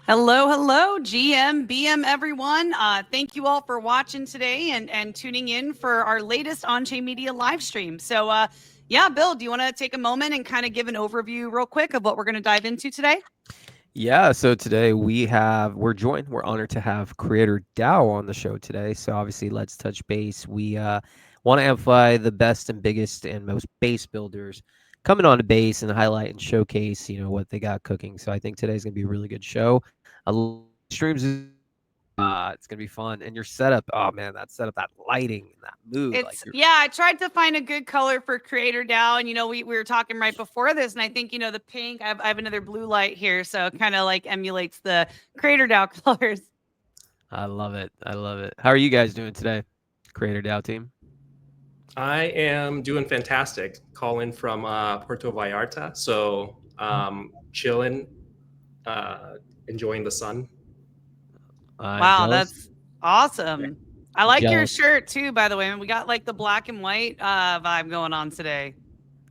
Hello, hello, GM, BM, everyone. Thank you all for watching today and tuning in for our latest Onchain Media live stream. So, yeah, Bill, do you want to take a moment and kind of give an overview real quick of what we're going to dive into today? Yeah, so today we're honored to have Creator DAO on the show today. So obviously, let's touch base. We want to amplify the best and biggest and most base builders coming on to base and highlight and showcase, what they got cooking. So I think today's gonna be a really good show. Streams, it's gonna be fun. And your setup, oh man, that setup, that lighting, and that mood, like you're. Yeah, I tried to find a good color for Creator DAO. And, we were talking right before this. And I think, the pink, I have another blue light here. So it kind of like emulates the Creator DAO colors. I love it. I love it. How are you guys doing today, Creator DAO team? I am doing fantastic. Calling from Puerto Vallarta, so chilling, enjoying the sun. I'm Wow, jealous. that's awesome. I like your Jealous. shirt too, by the way. We got like the black and white vibe going on today.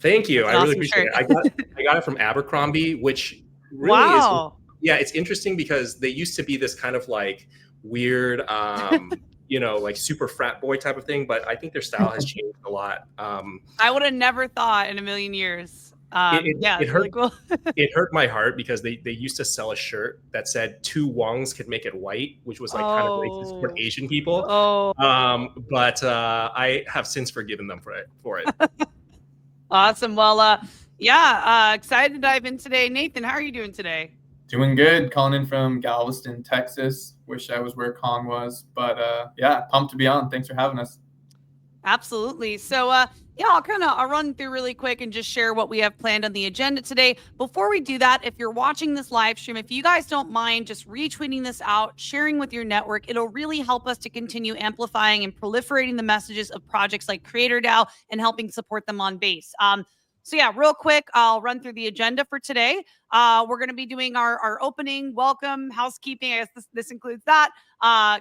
Thank you. That's I an really awesome appreciate shirt. it. I got it from Abercrombie, which really is. Wow. Yeah, it's interesting because they used to be this kind of like weird, like super frat boy type of thing. But I think their style has changed a lot. I would have never thought in a million years. Yeah, it's really cool. It hurt my heart because they used to sell a shirt that said two Wongs could make it white, which was like kind of racist toward Asian people. But I have since forgiven them for it. Awesome. Well, yeah, excited to dive in today. Nathan, how are you doing today? Doing good. Calling in from Galveston, Texas. Wish I was where Kong was, but yeah, pumped to be on. Thanks for having us. Absolutely. So, yeah, I'll run through really quick and just share what we have planned on the agenda today. Before we do that, if you're watching this live stream, if you guys don't mind just retweeting this out, sharing with your network, it'll really help us to continue amplifying and proliferating the messages of projects like Creator DAO and helping support them on base. So yeah, real quick, I'll run through the agenda for today. We're going to be doing our opening, welcome, housekeeping. I guess this includes that.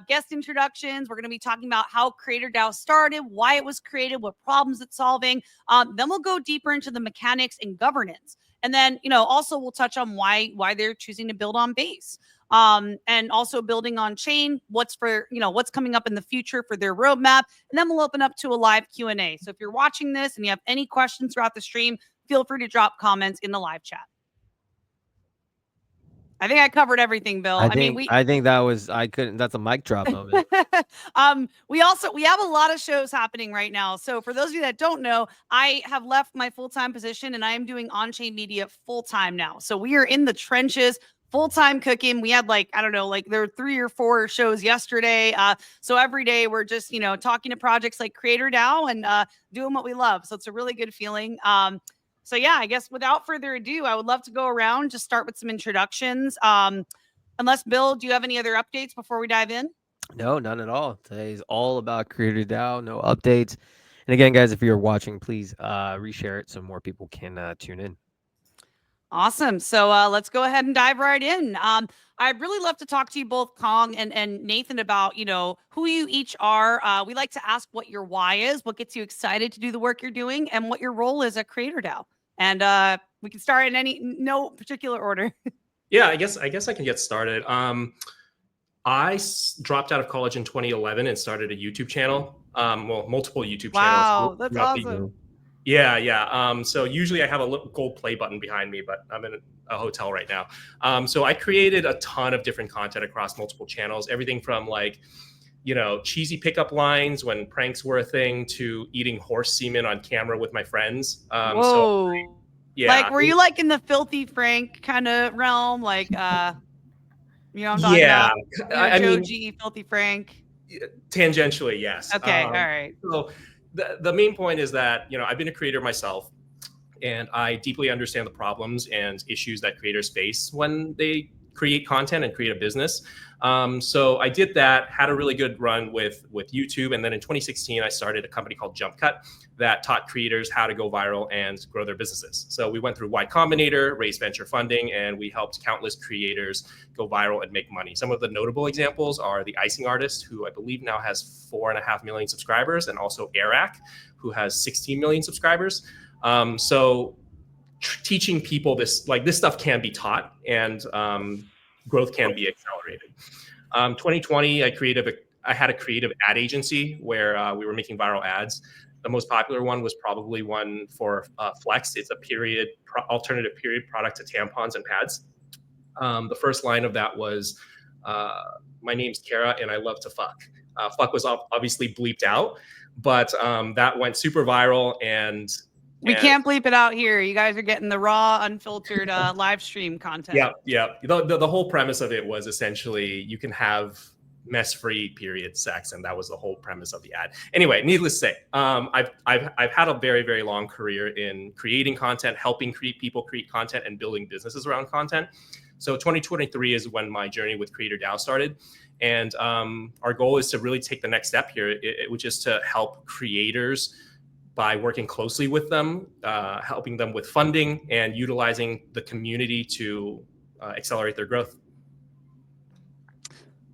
Guest introductions. We're going to be talking about how Creator DAO started, why it was created, what problems it's solving. Then we'll go deeper into the mechanics and governance. And then, also we'll touch on why they're choosing to build on base. And also building on chain, what's coming up in the future for their roadmap. And then we'll open up to a live Q&A. So if you're watching this and you have any questions throughout the stream, feel free to drop comments in the live chat. I think I covered everything, Bill. I think that's a mic drop moment. We have a lot of shows happening right now. So for those of you that don't know, I have left my full-time position and I am doing Onchain Media full-time now. So we are in the trenches, full-time cooking. We had there were 3 or 4 shows yesterday. So every day we're just, talking to projects like Creator DAO and doing what we love. So it's a really good feeling. So yeah, I guess without further ado, I would love to go around, just start with some introductions. Unless, Bill, do you have any other updates before we dive in? No, none at all. Today's all about Creator DAO, no updates. And again, guys, if you're watching, please reshare it so more people can tune in. Awesome. So let's go ahead and dive right in. I'd really love to talk to you both, Kong and Nathan, about, who you each are. We like to ask what your why is, what gets you excited to do the work you're doing, and what your role is at Creator DAO. And we can start in no particular order. Yeah, I guess I can get started. I dropped out of college in 2011 and started a YouTube channel. Multiple YouTube channels. Wow, that's awesome. Yeah. So usually I have a little gold play button behind me, but I'm in a hotel right now. So I created a ton of different content across multiple channels, everything from cheesy pickup lines when pranks were a thing to eating horse semen on camera with my friends. Whoa. So, yeah. Like, were you like in the filthy Frank kind of realm? Like, you know what I'm talking about? I mean, G, filthy Frank. Tangentially, yes. Okay, all right. So the main point is that, I've been a creator myself, and I deeply understand the problems and issues that creators face when they create content and create a business. So I did that, had a really good run with YouTube. And then in 2016, I started a company called Jump Cut that taught creators how to go viral and grow their businesses. So we went through Y Combinator, raised venture funding, and we helped countless creators go viral and make money. Some of the notable examples are the Icing Artist, who I believe now has 4.5 million subscribers, and also Airac, who has 16 million subscribers. So teaching people this stuff can be taught, and growth can be accelerated. 2020, I had a creative ad agency where we were making viral ads. The most popular one was probably one for Flex. It's a alternative period product to tampons and pads. The first line of that was, my name's Kara and I love to fuck. Fuck was obviously bleeped out, but that went super viral, and we can't bleep it out here. You guys are getting the raw, unfiltered live stream content. Yeah. The whole premise of it was essentially you can have mess-free period sex, and that was the whole premise of the ad. Anyway, needless to say, I've had a very, very long career in creating content, helping people create content, and building businesses around content. So 2023 is when my journey with Creator DAO started. And our goal is to really take the next step here, which is to help creators by working closely with them, helping them with funding and utilizing the community to accelerate their growth.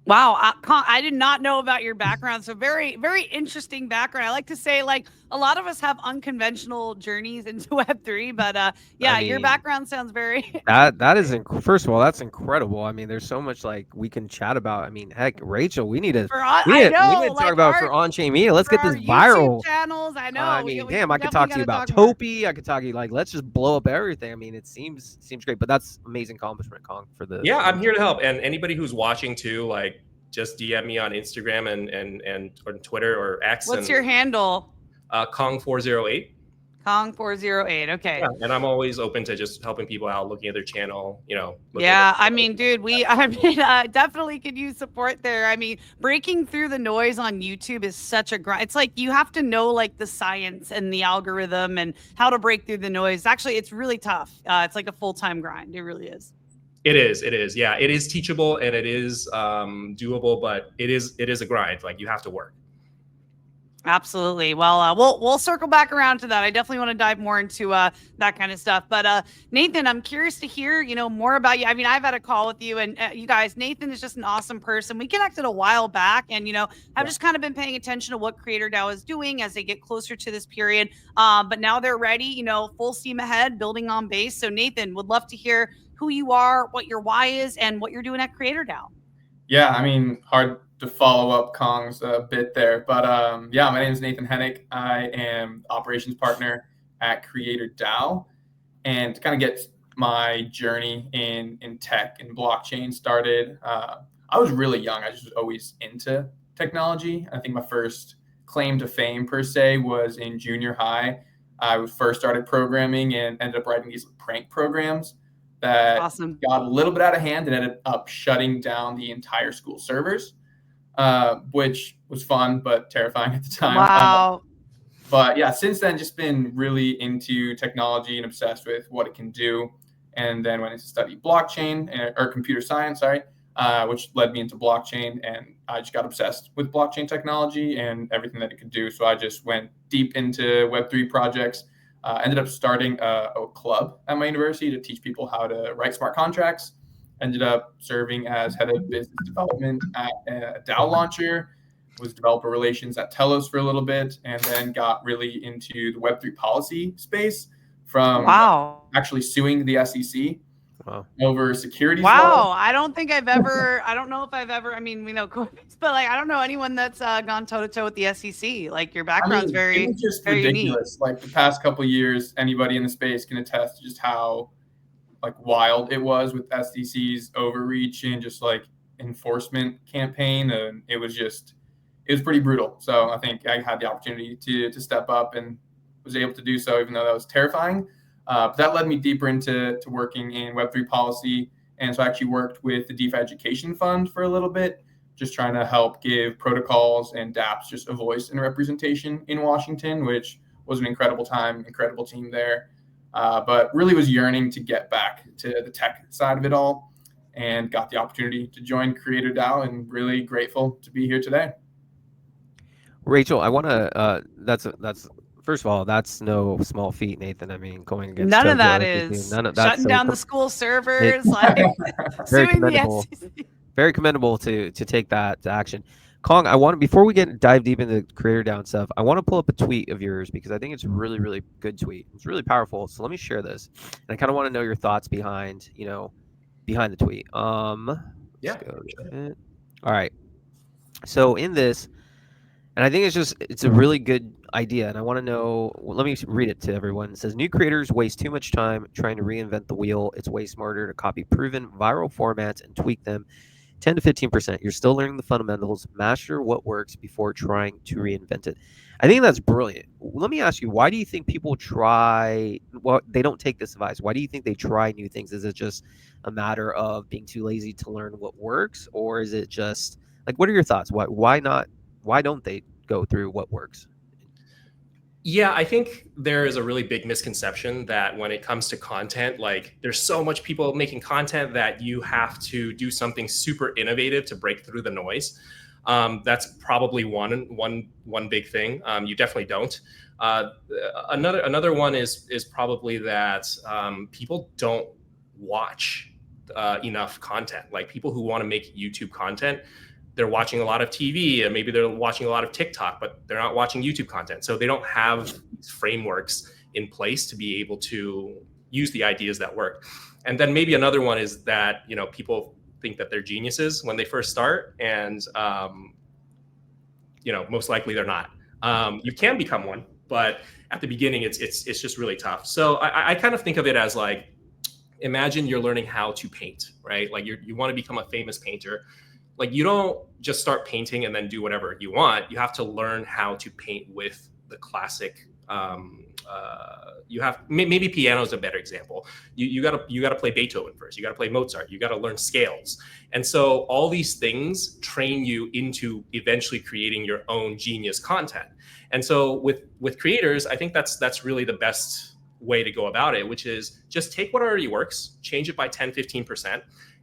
Wow, I did not know about your background. So very, very interesting background. I like to say, like, a lot of us have unconventional journeys into Web3, but yeah, I mean, your background sounds very. that is first of all, that's incredible. I mean, there's so much like we can chat about. I mean, heck, Rachel, we need to talk about for Onchain Media. Let's get this viral. YouTube channels, I know. I mean, damn, I could talk to you about Topi. I could talk to you let's just blow up everything. I mean, it seems great, but that's amazing accomplishment, Kong, for the. Yeah, I'm here to help, and anybody who's watching too, like, just DM me on Instagram and on Twitter or X. What's your handle? Kong408. Kong408. Okay. Yeah, and I'm always open to just helping people out, looking at their channel, Yeah, I mean, dude, definitely could use support there. I mean, breaking through the noise on YouTube is such a grind. It's like you have to know like the science and the algorithm and how to break through the noise. Actually, it's really tough. It's like a full-time grind. It really is. It is. Yeah, it is teachable and it is doable, but it is a grind. Like, you have to work. Absolutely. Well, we'll circle back around to that. I definitely want to dive more into that kind of stuff. But Nathan, I'm curious to hear, more about you. I mean, I've had a call with you, and you guys, Nathan is just an awesome person. We connected a while back, and I've just kind of been paying attention to what Creator DAO is doing as they get closer to this period. But now they're ready, full steam ahead, building on base. So Nathan, would love to hear who you are, what your why is, and what you're doing at Creator DAO. Yeah, I mean, hard to follow up Kong's bit there, but yeah, my name is Nathan Hennick. I am operations partner at Creator DAO, and to kind of get my journey in tech and blockchain started, I was really young. I just was always into technology. I think my first claim to fame per se was in junior high. I first started programming and ended up writing these prank programs that got a little bit out of hand and ended up shutting down the entire school servers, which was fun but terrifying at the time. Wow. But yeah, since then, just been really into technology and obsessed with what it can do. And then went into study blockchain or computer science, which led me into blockchain. And I just got obsessed with blockchain technology and everything that it could do. So I just went deep into Web3 projects. Ended up starting a club at my university to teach people how to write smart contracts. Ended up serving as head of business development at a DAO launcher, was developer relations at Telos for a little bit, and then got really into the Web3 policy space from actually suing the SEC over securities law. I don't think I've ever, I don't know if I've ever, I mean, we know Coinbase, but like, I don't know anyone that's gone toe to toe with the SEC. Like, your background's very, it was just very ridiculous. Unique. Like, the past couple of years, anybody in the space can attest to just how like wild it was with SEC's overreach and just like enforcement campaign. And it was pretty brutal. So I think I had the opportunity to step up and was able to do so, even though that was terrifying. But that led me deeper into working in Web3 policy. And so I actually worked with the DeFi Education Fund for a little bit, just trying to help give protocols and dApps just a voice and representation in Washington, which was an incredible time, incredible team there. But really was yearning to get back to the tech side of it all, and got the opportunity to join Creator DAO, and really grateful to be here today. Rachel, I want to, that's first of all, that's no small feat, Nathan. I mean, going against none Tokyo, of that is none of shutting down the school servers, like very suing commendable. the SEC. Very commendable to take that to action. Kong, before we dive deep into Creator DAO and stuff, I want to pull up a tweet of yours because I think it's a really, really good tweet. It's really powerful. So let me share this. And I kind of want to know your thoughts behind, behind the tweet. Yeah, Let's go to it. All right. So in this, and I think it's a really good idea. And I want to know, well, let me read it to everyone. It says, new creators waste too much time trying to reinvent the wheel. It's way smarter to copy proven viral formats and tweak them 10 to 15%. You're still learning the fundamentals. Master what works before trying to reinvent it. I think that's brilliant. Let me ask you, why do you think people they don't take this advice? Why do you think they try new things? Is it just a matter of being too lazy to learn what works? Or is it just like, what are your thoughts? Why not? Why don't they go through what works? Yeah, I think there is a really big misconception that when it comes to content, like there's so much people making content that you have to do something super innovative to break through the noise. That's probably one big thing. You definitely don't. Another one is probably that people don't watch enough content. Like people who want to make YouTube content, they're watching a lot of TV and maybe they're watching a lot of TikTok, but they're not watching YouTube content. So they don't have these frameworks in place to be able to use the ideas that work. And then maybe another one is that, people think that they're geniuses when they first start, and most likely they're not. You can become one, but at the beginning it's just really tough. So I kind of think of it as like, imagine you're learning how to paint, right? Like you want to become a famous painter. Like you don't just start painting and then do whatever you want. You have to learn how to paint with the classic. You have maybe piano is a better example. You gotta play Beethoven first. You gotta play Mozart. You gotta learn scales. And so all these things train you into eventually creating your own genius content. And so with creators, I think that's really the best way to go about it, which is just take what already works, change it by 10, 15%.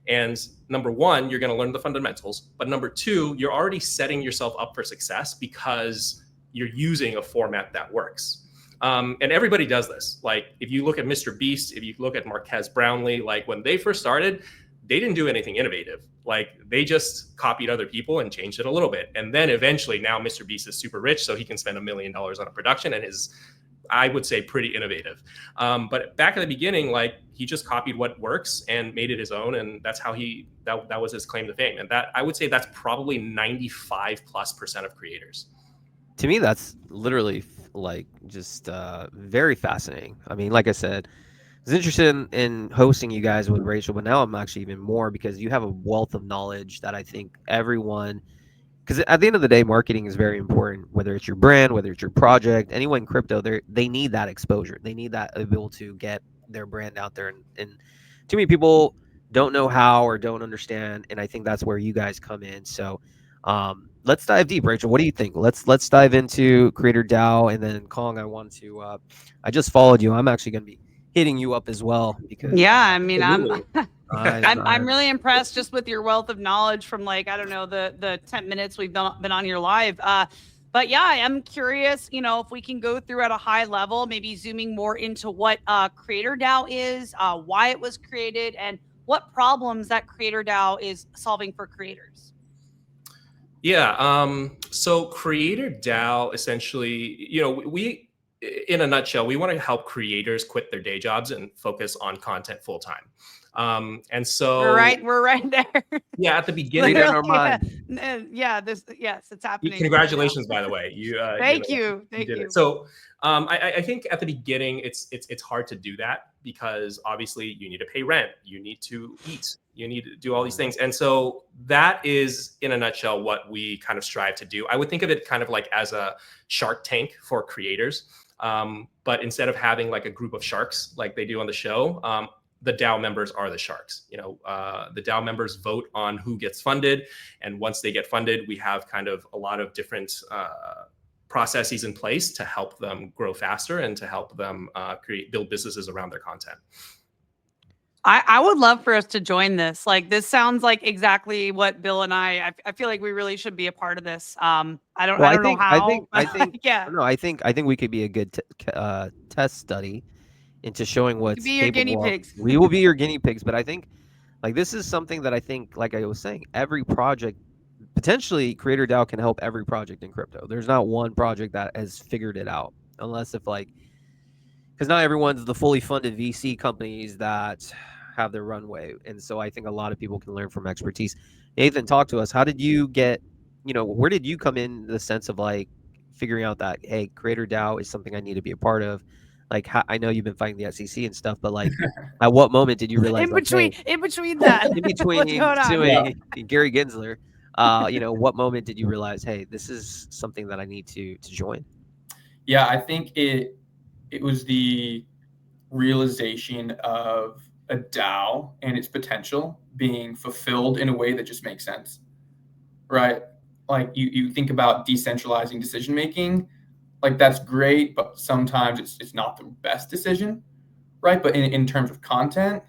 And number one, you're going to learn the fundamentals. But number two, you're already setting yourself up for success because you're using a format that works. And everybody does this. Like if you look at Mr. Beast, if you look at Marquez Brownlee, like when they first started, they didn't do anything innovative. Like they just copied other people and changed it a little bit. And then eventually now Mr. Beast is super rich, so he can spend $1 million on a production and is, I would say, pretty innovative. But back at the beginning, like he just copied what works and made it his own. And that's how that was his claim to fame. And that, I would say that's probably 95+% of creators. To me, that's literally like just very fascinating. I mean, like I said, I was interested in hosting you guys with Rachel, but now I'm actually even more because you have a wealth of knowledge that I think everyone, because at the end of the day, marketing is very important, whether it's your brand, whether it's your project, anyone in crypto, they need that exposure. They need that ability to get their brand out there. And too many people don't know how or don't understand. And I think that's where you guys come in. So let's dive deep. Rachel, what do you think? Let's dive into Creator DAO. And then Kong, I just followed you. I'm actually going to be hitting you up as well because I mean, Absolutely. I'm really impressed just with your wealth of knowledge from like, I don't know, the 10 minutes we've been on your live. But yeah, I am curious, if we can go through at a high level, maybe zooming more into what Creator DAO is, why it was created, and what problems that Creator DAO is solving for creators. Yeah. So Creator DAO essentially, we, in a nutshell, we want to help creators quit their day jobs and focus on content full time. And so we're right there. Yeah, at the beginning, Yes, it's happening. Congratulations, by the way. Thank you. So I think at the beginning, it's hard to do that because obviously you need to pay rent, you need to eat, you need to do all these things. And so that is, in a nutshell, what we kind of strive to do. I would think of it kind of like as a Shark Tank for creators. But instead of having like a group of sharks like they do on the show, the DAO members are the sharks. The DAO members vote on who gets funded. And once they get funded, we have kind of a lot of different processes in place to help them grow faster and to help them build businesses around their content. I would love for us to join this. Like, this sounds like exactly what Bill and I feel like we really should be a part of this. I don't know how. I think yeah. No, I think we could be a good test study into showing what's be your guinea pigs. We will be your guinea pigs. But I think like this is something that I think, like I was saying, every project, potentially Creator DAO can help every project in crypto. There's not one project that has figured it out, unless if like, because not everyone's the fully funded VC companies that have their runway. And so I think a lot of people can learn from expertise. Nathan, talk to us. How did you get, where did you come in the sense of like figuring out that, hey, Creator DAO is something I need to be a part of? Like, I know you've been fighting the SEC and stuff, but like, at what moment did you realize, in like, between, hey, in between that, in what's between going on? doing Gary Gensler, what moment did you realize, hey, this is something that I need to join? Yeah, I think it was the realization of a DAO and its potential being fulfilled in a way that just makes sense, right? Like you think about decentralizing decision making, like that's great, but sometimes it's not the best decision, right? But in terms of content,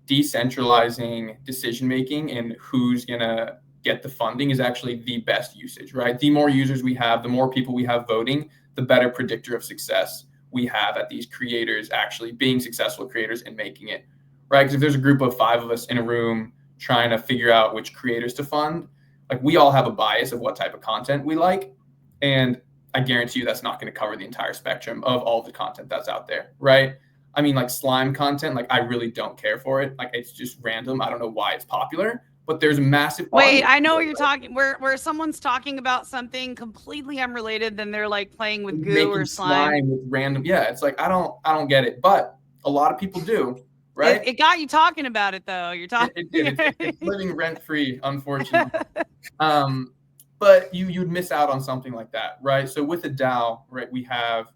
decentralizing decision making and who's gonna get the funding is actually the best usage, right? The more users we have, the more people we have voting, the better predictor of success we have at these creators actually being successful creators and making it, right? Because if there's a group of 5 of us in a room trying to figure out which creators to fund, like we all have a bias of what type of content we like. And I guarantee you that's not going to cover the entire spectrum of all the content that's out there, right? I mean, like slime content, like I really don't care for it. Like it's just random. I don't know why it's popular, but there's a massive Wait, audience I know for what it, you're right? talking where someone's talking about something completely unrelated, then they're like playing with goo Making or slime. slime with random, yeah. It's like I don't get it, but a lot of people do, right? It got you talking about it though. You're talking. It did. It's living rent free, unfortunately. But you'd miss out on something like that, right? So with a DAO, right, we have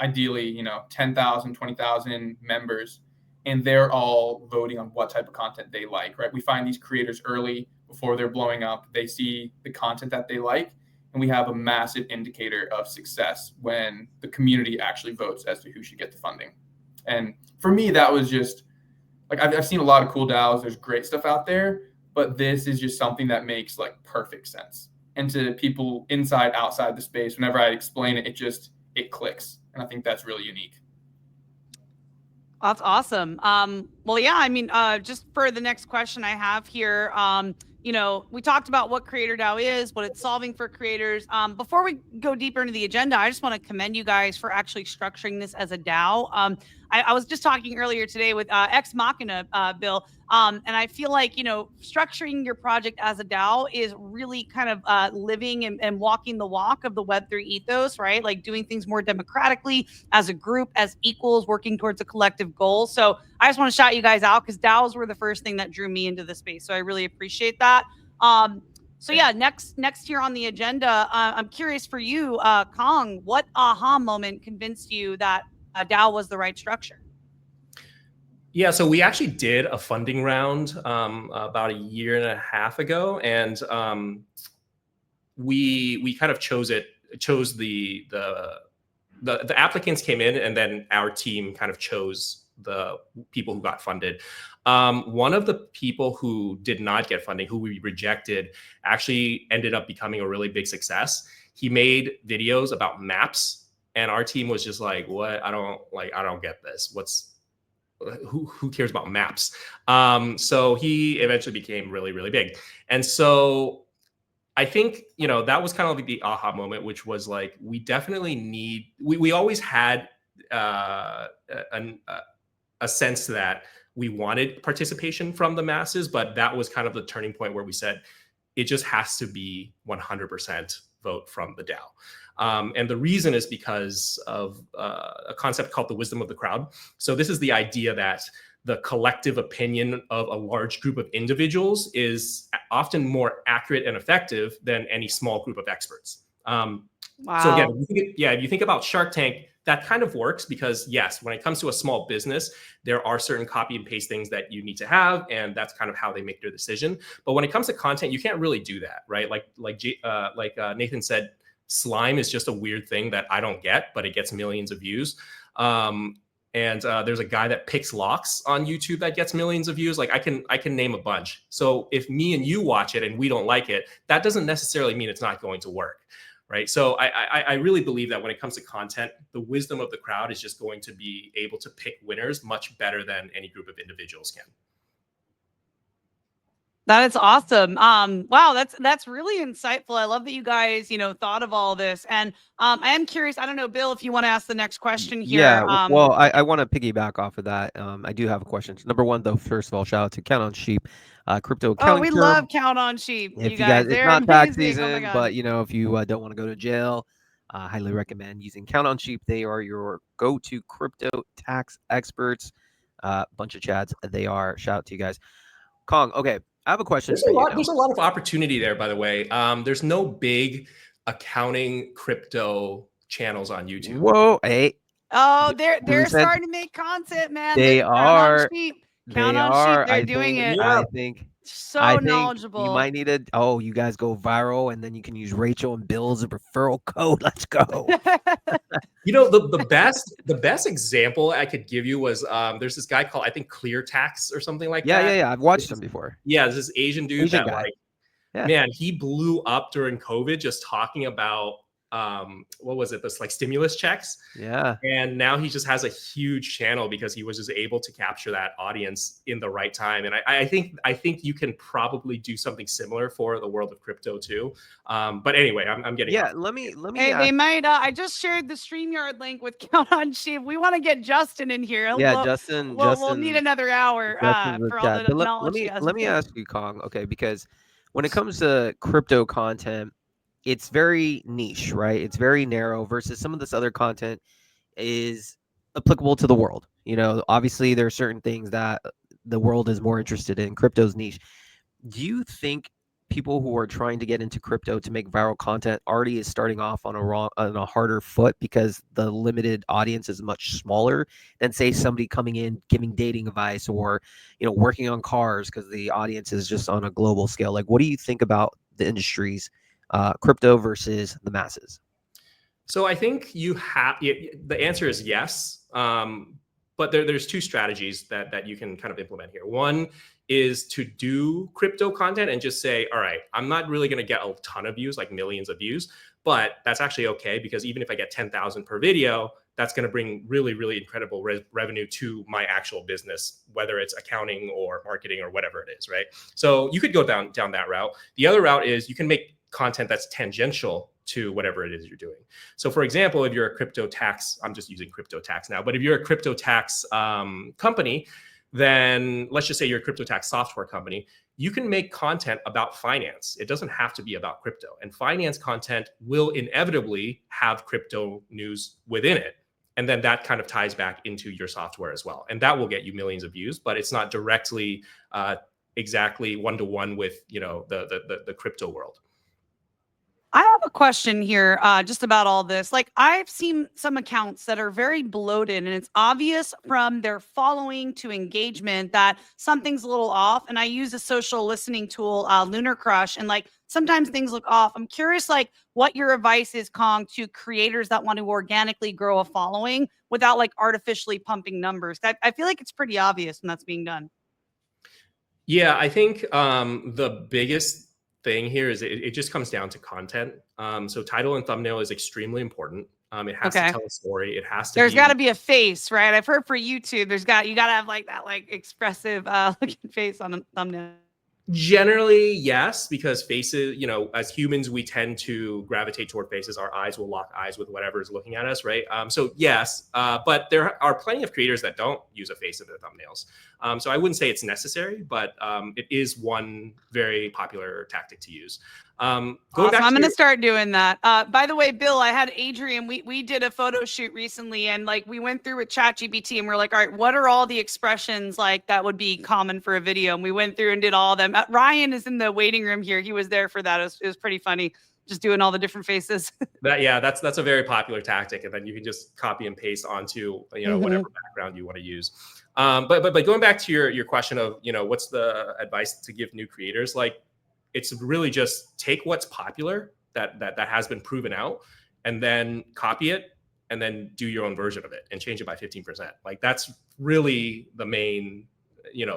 ideally 10,000, 20,000 members, and they're all voting on what type of content they like, right? We find these creators early before they're blowing up. They see the content that they like, and we have a massive indicator of success when the community actually votes as to who should get the funding. And for me, that was just like I've seen a lot of cool DAOs. There's great stuff out there, but this is just something that makes like perfect sense. And to people inside, outside the space, whenever I explain it, it clicks. And I think that's really unique. That's awesome. Well, yeah, I mean, just for the next question I have here, we talked about what Creator DAO is, what it's solving for creators. Before we go deeper into the agenda, I just want to commend you guys for actually structuring this as a DAO. I was just talking earlier today with Ex Machina, Bill, and I feel like, structuring your project as a DAO is really kind of living and walking the walk of the Web3 ethos, right? Like doing things more democratically as a group, as equals, working towards a collective goal. So I just want to shout you guys out because DAOs were the first thing that drew me into the space. So I really appreciate that. So yeah, next here on the agenda, I'm curious for you, Kong, what aha moment convinced you that DAO was the right structure? Yeah, so we actually did a funding round about 1.5 years ago, and we kind of chose the applicants came in, and then our team kind of chose the people who got funded. One of the people who did not get funding, who we rejected, actually ended up becoming a really big success. He made videos about maps, and our team was just like, "What? I don't get this. Who cares about maps?" So he eventually became really, really big. And so I think, that was kind of like the aha moment, which was like, we definitely need, we always had a sense that we wanted participation from the masses, but that was kind of the turning point where we said, it just has to be 100% vote from the DAO. And the reason is because of a concept called the wisdom of the crowd. So this is the idea that the collective opinion of a large group of individuals is often more accurate and effective than any small group of experts. Wow. So again, if you think about Shark Tank, that kind of works because yes, when it comes to a small business, there are certain copy and paste things that you need to have, and that's kind of how they make their decision. But when it comes to content, you can't really do that, right? Like Nathan said, slime is just a weird thing that I don't get, but it gets millions of views. And there's a guy that picks locks on YouTube that gets millions of views. Like I can name a bunch. So if me and you watch it and we don't like it, that doesn't necessarily mean it's not going to work, right? So I really believe that when it comes to content, the wisdom of the crowd is just going to be able to pick winners much better than any group of individuals can. That is awesome. Wow, that's really insightful. I love that you guys, thought of all this. And I am curious. I don't know, Bill, if you want to ask the next question Yeah, here. well, I want to piggyback off of that. I do have a question. Number one, though, first of all, shout out to Count on Sheep, crypto Oh, accounting we firm. love Count on Sheep, you If you guys, guys. it's They're not tax amazing. Oh my season, God. but if you don't want to go to jail, highly recommend using Count on Sheep. They are your go-to crypto tax experts. Bunch of chads. They are. Shout out to you guys. Kong. Okay, I have a question for you now. There's a lot of opportunity there, by the way. There's no big accounting crypto channels on YouTube. Whoa, hey, Oh, they're Bruce said starting to make content, man. they Count on are. Sheep. Count They on Sheep. are. They're doing it. Yeah. So I think you knowledgeable. might need to. Oh, you guys go viral, and then you can use Rachel and Bill as a referral code. Let's go. The best example I could give you was there's this guy called, I think, Clear Tax or something like that. Yeah. I've watched them before. Yeah, there's this Asian dude Asian that guy. Yeah. man, he blew up during COVID just talking about what was it? This like stimulus checks. Yeah. And now he just has a huge channel because he was just able to capture that audience in the right time. And I think you can probably do something similar for the world of crypto too. But anyway, I'm getting off. Let me. Hey, they might. I just shared the StreamYard link with Count on Sheep. We want to get Justin in here. Yeah, We'll need another hour for all the knowledge he has. Let me ask you, Kong. Okay, because when it comes to crypto content, it's very niche, right? It's very narrow versus some of this other content is applicable to the world. Obviously there are certain things that the world is more interested in. Crypto's niche. Do you think people who are trying to get into crypto to make viral content already is starting off on a harder foot because the limited audience is much smaller than, say, somebody coming in giving dating advice or working on cars because the audience is just on a global scale? Like, what do you think about the industries, crypto versus the masses? So I think the answer is yes. But there's two strategies that you can kind of implement here. One is to do crypto content and just say, all right, I'm not really going to get a ton of views, like millions of views, but that's actually okay, because even if I get 10,000 per video, that's going to bring really, really incredible revenue to my actual business, whether it's accounting or marketing or whatever it is, right? So you could go down that route. The other route is you can make content that's tangential to whatever it is you're doing. So for example, if you're a crypto tax, I'm just using crypto tax now, but if you're a crypto tax company, then let's just say you're a crypto tax software company, you can make content about finance. It doesn't have to be about crypto. And finance content will inevitably have crypto news within it. And then that kind of ties back into your software as well. And that will get you millions of views, but it's not directly exactly one-to-one with the crypto world. I have a question here just about all this. Like, I've seen some accounts that are very bloated, and it's obvious from their following to engagement that something's a little off. And I use a social listening tool, Lunar Crush, and like sometimes things look off. I'm curious, like, what your advice is, Kong, to creators that want to organically grow a following without like artificially pumping numbers. I feel like it's pretty obvious when that's being done. Yeah, I think the biggest thing here is it just comes down to content. So title and thumbnail is extremely important. It has to tell a story. It has to. There's got to be a face, right? I've heard for YouTube, you got to have like that like expressive looking face on a thumbnail. Generally, yes, because faces, as humans, we tend to gravitate toward faces. Our eyes will lock eyes with whatever is looking at us, right? So yes, but there are plenty of creators that don't use a face in their thumbnails. So I wouldn't say it's necessary, but it is one very popular tactic to use. I'm going to start doing that. By the way, Bill, I had Adrian, we did a photo shoot recently, and like we went through with ChatGPT and we're like, all right, what are all the expressions like that would be common for a video? And we went through and did all of them. Ryan is in the waiting room here. He was there for that. It was pretty funny, just doing all the different faces. That's a very popular tactic. And then you can just copy and paste onto, whatever background you want to use. But going back to your question of, what's the advice to give new creators? Like, it's really just take what's popular that has been proven out and then copy it and then do your own version of it and change it by 15%. Like, that's really the main,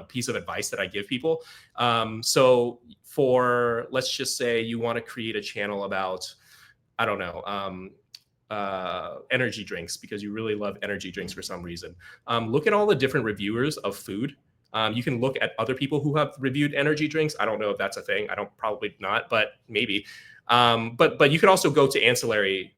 piece of advice that I give people. So for, let's just say you want to create a channel about, I don't know, energy drinks because you really love energy drinks for some reason. Look at all the different reviewers of food. You can look at other people who have reviewed energy drinks. I don't know if that's a thing. I don't, probably not, but maybe. But you can also go to ancillary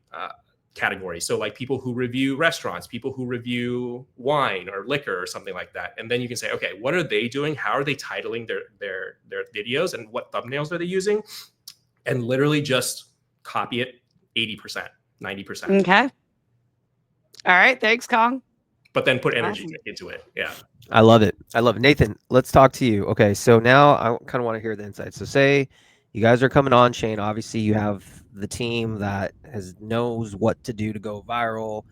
categories. So like people who review restaurants, people who review wine or liquor or something like that. And then you can say, okay, what are they doing? How are they titling their videos, and what thumbnails are they using? And literally just copy it 80%, 90%. Okay. All right. Thanks, Kong. But then put energy Awesome. drink into it. Yeah. I love it. I love it. Nathan, let's talk to you. Okay, so now I kind of want to hear the insights. So say you guys are coming on chain. Obviously, you have the team that knows what to do to go viral.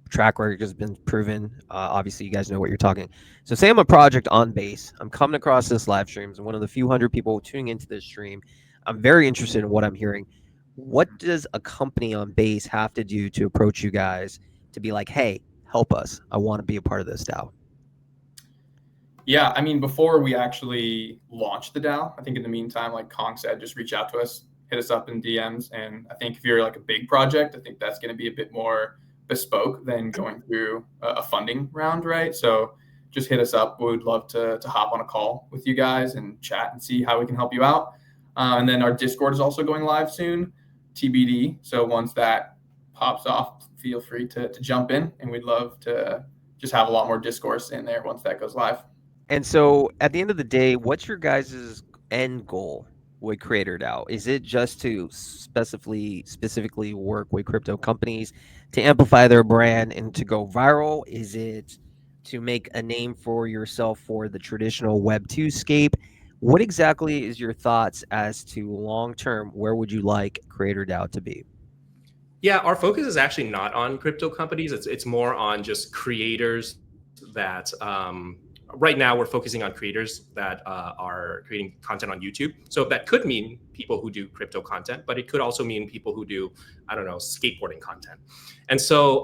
Track record has been proven. Obviously, you guys know what you're talking. So say I'm a project on base. I'm coming across this live streams, and one of the few hundred people tuning into this stream. I'm very interested in what I'm hearing. What does a company on base have to do to approach you guys to be like, hey, help us, I want to be a part of this DAO? Yeah, I mean, before we actually launched the DAO, I think in the meantime, like Kong said, just reach out to us, hit us up in DMs. And I think if you're like a big project, I think that's going to be a bit more bespoke than going through a funding round, right? So just hit us up. We would love to hop on a call with you guys and chat and see how we can help you out. And then our Discord is also going live soon, TBD. So once that pops off, feel free to jump in, and we'd love to just have a lot more discourse in there once that goes live. And so at the end of the day, what's your guys' end goal with Creator DAO? Is it just to specifically work with crypto companies to amplify their brand and to go viral? Is it to make a name for yourself for the traditional Web 2 scape? What exactly is your thoughts as to long term, where would you like Creator DAO to be? Yeah, our focus is actually not on crypto companies. It's more on just creators that right now we're focusing on creators that are creating content on YouTube. So that could mean people who do crypto content, but it could also mean people who do, I don't know, skateboarding content. And so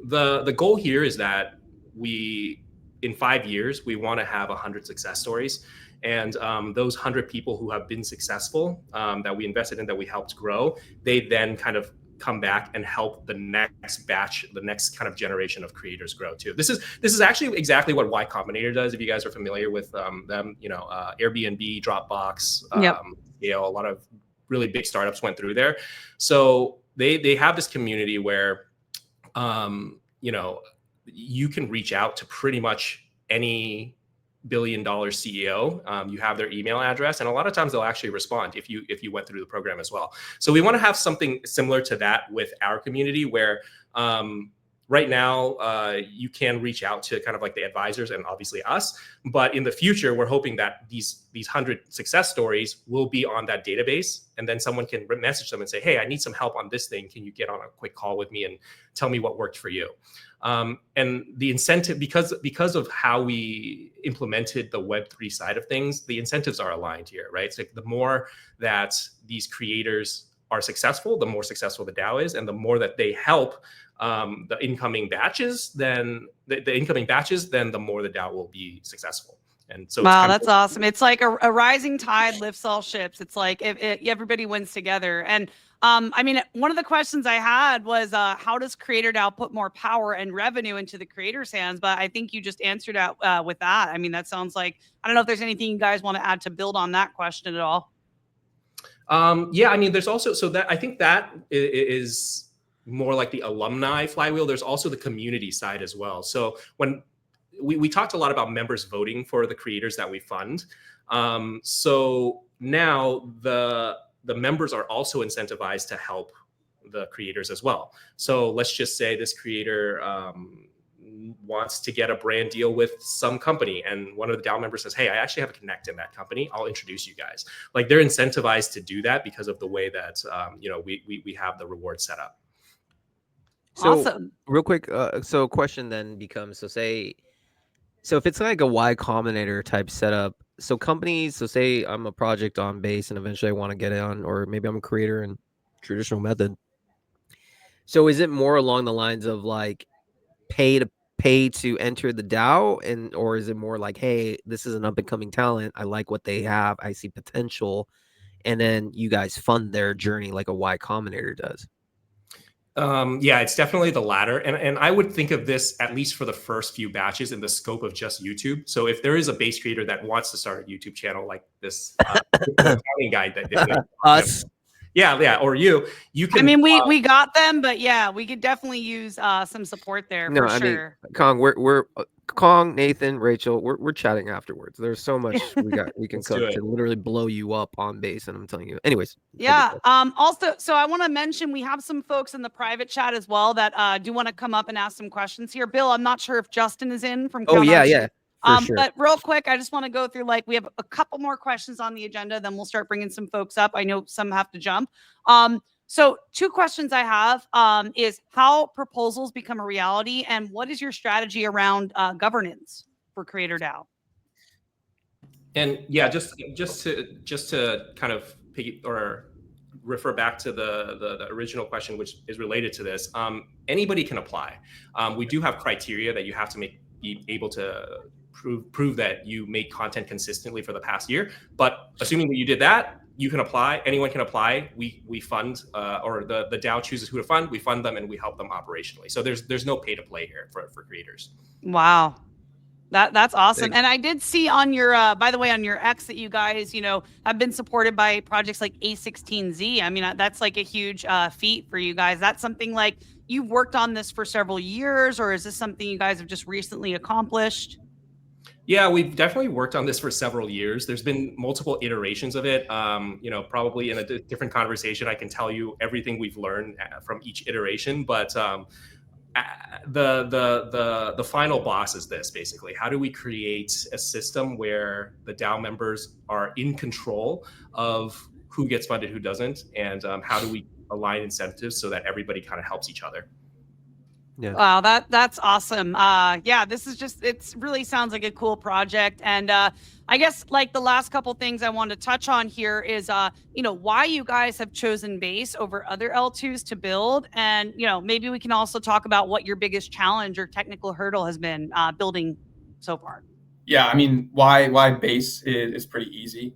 the goal here is that in 5 years, we want to have 100 success stories. And those 100 people who have been successful, that we invested in, that we helped grow, they then kind of come back and help the next batch, the next kind of generation of creators grow too. This is actually exactly what Y Combinator does. If you guys are familiar with them, Airbnb, Dropbox, Scale, a lot of really big startups went through there. So they have this community where, you can reach out to pretty much any billion-dollar CEO. You have their email address, and a lot of times they'll actually respond if you went through the program as well. So we want to have something similar to that with our community, where right now you can reach out to kind of like the advisors and obviously us, but in the future we're hoping that these 100 success stories will be on that database, and then someone can message them and say, hey, I need some help on this thing, can you get on a quick call with me and tell me what worked for you? And the incentive, because of how we implemented the Web3 side of things, the incentives are aligned here, right? So the more that these creators are successful, the more successful the DAO is, and the more that they help the incoming batches, then the more the DAO will be successful. And so, wow, that's awesome. It's like a rising tide lifts all ships. It's like everybody wins together. And I mean, one of the questions I had was, how does Creator DAO put more power and revenue into the creators' hands? But I think you just answered out with that. I mean, that sounds like, I don't know if there's anything you guys want to add to build on that question at all. Yeah, I mean, there's also, so that I think that is more like the alumni flywheel. There's also the community side as well. So when we talked a lot about members voting for the creators that we fund. So now the members are also incentivized to help the creators as well. So let's just say this creator wants to get a brand deal with some company, and one of the DAO members says, hey, I actually have a connect in that company, I'll introduce you guys. Like, they're incentivized to do that because of the way that we have the reward set up. So awesome. real quick, so question then becomes, so if it's like a Y Combinator type setup, so companies, so say I'm a project on base and eventually I want to get it on, or maybe I'm a creator in traditional method. So is it more along the lines of like pay to enter the DAO, or is it more like, hey, this is an up and coming talent, I like what they have, I see potential, and then you guys fund their journey like a Y Combinator does? Yeah, it's definitely the latter. And I would think of this, at least for the first few batches, in the scope of just YouTube. So if there is a base creator that wants to start a YouTube channel like this accounting guy that Us. yeah, or you can. I mean, we got them, but yeah, we could definitely use some support there No, for I mean, sure. Kong, we're Kong, Nathan, Rachel, we're chatting afterwards. There's so much we can Let's do cook it. to literally blow you up on base, and I'm telling you. Anyways. Yeah. Also, so I want to mention we have some folks in the private chat as well that do want to come up and ask some questions here. Bill, I'm not sure if Justin is in from Oh Count yeah, On. yeah, for sure. But real quick, I just want to go through, like, we have a couple more questions on the agenda, then we'll start bringing some folks up. I know some have to jump. So 2 questions I have is how proposals become a reality, and what is your strategy around governance for Creator DAO? And yeah, just to kind of refer back to the original question, which is related to this. Anybody can apply. We do have criteria that you have to be able to prove that you make content consistently for the past year. But assuming that you did that, you can apply. Anyone can apply. We fund, or the DAO chooses who to fund. We fund them and we help them operationally. So there's no pay to play here for creators. Wow. That's awesome. Thanks. And I did see on your, by the way, on your X that you guys, have been supported by projects like A16Z. I mean, that's like a huge feat for you guys. That's something like you've worked on this for several years, or is this something you guys have just recently accomplished? Yeah, we've definitely worked on this for several years. There's been multiple iterations of it. Probably in a different conversation, I can tell you everything we've learned from each iteration. But the final boss is this, basically. How do we create a system where the DAO members are in control of who gets funded, who doesn't, and how do we align incentives so that everybody kind of helps each other? Yeah. Wow, that's awesome. Yeah, this is just, it really sounds like a cool project. And I guess like the last couple things I want to touch on here is, why you guys have chosen Base over other L2s to build. And, maybe we can also talk about what your biggest challenge or technical hurdle has been building so far. Yeah, I mean, why Base is pretty easy.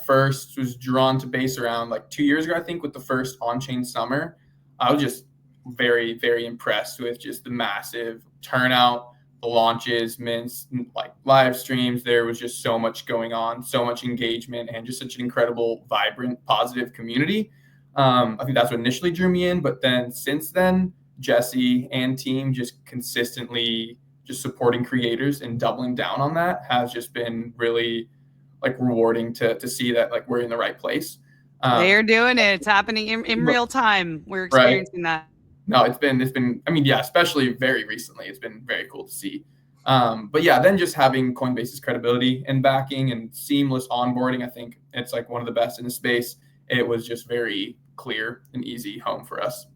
First was drawn to Base around like 2 years ago, I think, with the first on-chain summer. I was just very, very impressed with just the massive turnout, the launches, mints, like live streams. There was just so much going on, so much engagement, and just such an incredible, vibrant, positive community. I think that's what initially drew me in. But then since then, Jesse and team just consistently just supporting creators and doubling down on that has just been really like rewarding to see that like we're in the right place. They're doing it. It's happening in real time. We're experiencing that. No, it's been, I mean, yeah, especially very recently, it's been very cool to see. But yeah, then just having Coinbase's credibility and backing and seamless onboarding, I think it's like one of the best in the space. It was just very clear and easy home for us.